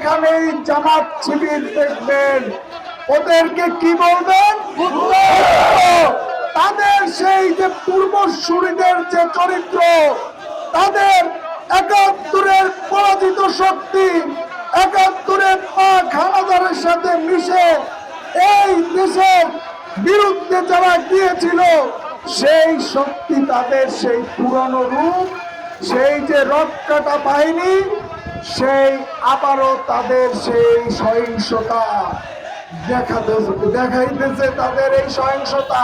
যেখানেই জামাত শিবির দেখবেন ওদেরকে কি বলবেন? তাদের সেই যে পূর্বসূরীদের যে চরিত্র, তাদের ৭১-এর পরাজিত শক্তি, ৭১-এর পাক হানাদারের সাথে মিশে এই দেশের বিরুদ্ধে যারা গিয়েছিল, সেই শক্তি, তাদের সেই পুরনো রূপ, সেই যে রক্তকাটা বাহিনী, সেই আবারও তাদের সেই সহিংসতা দেখাইতেছে, তাদের এই সহিংসতা।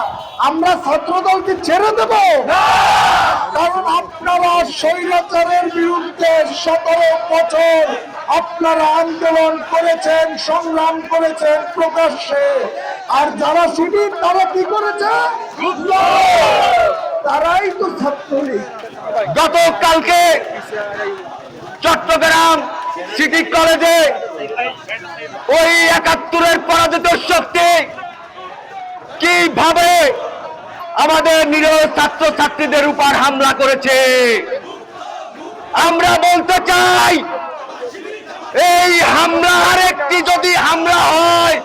আমরা ছাত্রদলকে ছেড়ে দেব? কারণ আপনারা স্বৈরাচারের বিরুদ্ধে ১৭ বছর আপনারা আন্দোলন করেছেন, সংগ্রাম করেছেন প্রকাশ্যে। আর যারা শিবির, তারা কি করেছে? তারাই তো ছাত্রলীগ। গতকালকে চট্টগ্রাম সিটি কলেজে ওই ৭১-এর পরাজিত শক্তি কিভাবে আমাদের নিরীহ ছাত্র ছাত্রীদের উপর হামলা করেছে, আমরা বলতে চাই এই হামলা আরেকটি যদি হামলা হয়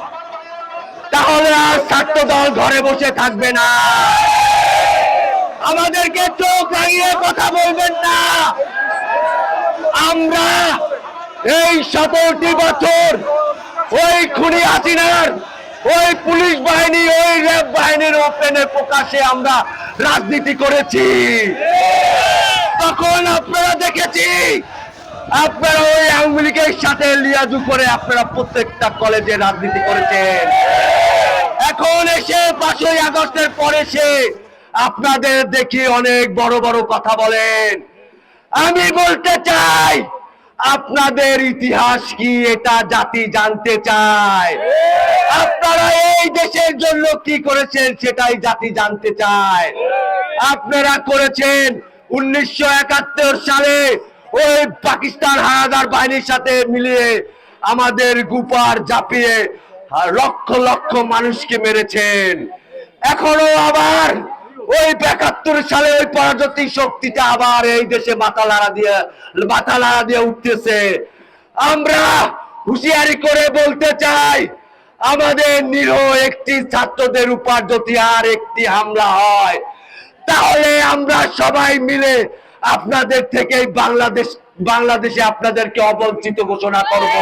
তাহলে আর ছাত্রদল ঘরে বসে থাকবে না। আমাদেরকে চোখ লাগিয়ে কথা বলবেন না। আমরা এই ১৭টি বছর ওই খুনি হাসিনার, ওই পুলিশ বাহিনী, ওই র্যাব বাহিনীর ওপেনে প্রকাশে আমরা রাজনীতি করেছি। তখন আপনারা দেখেছি, আপনারা ওই আওয়ামী লীগের সাথে লিয়াজু করে আপনারা প্রত্যেকটা কলেজে রাজনীতি করেছেন। এখন এসে ৫ই আগস্টের পরে এসে আপনাদের দেখি অনেক বড় বড় কথা বলেন। আমি বলতে চাই, আপনাদের ইতিহাস কি এটা জাতি জানতে চায়। আপনারা এই দেশের জন্য কি করেছেন সেটাই জাতি জানতে চায়। আপনারা করেছেন ১৯৭১ সালে ওই পাকিস্তান হানাদার বাহিনীর সাথে মিলিয়ে আমাদের গুপার জাপিয়ে লক্ষ লক্ষ মানুষকে মেরেছেন। এখনো আবার ওই ৭১ সালে ওই পরাজিত শক্তিটা আবার এই দেশে মাথা লাড়া দিয়ে উঠতেছে। আমরা হুঁশিয়ারি করে বলতে চাই, আমাদের নিরীহ একটি ছাত্রদের উপর যদি আর একটি হামলা হয় তাহলে আমরা সবাই মিলে আপনাদের থেকে বাংলাদেশে আপনাদেরকে অবঞ্চিত ঘোষণা করব।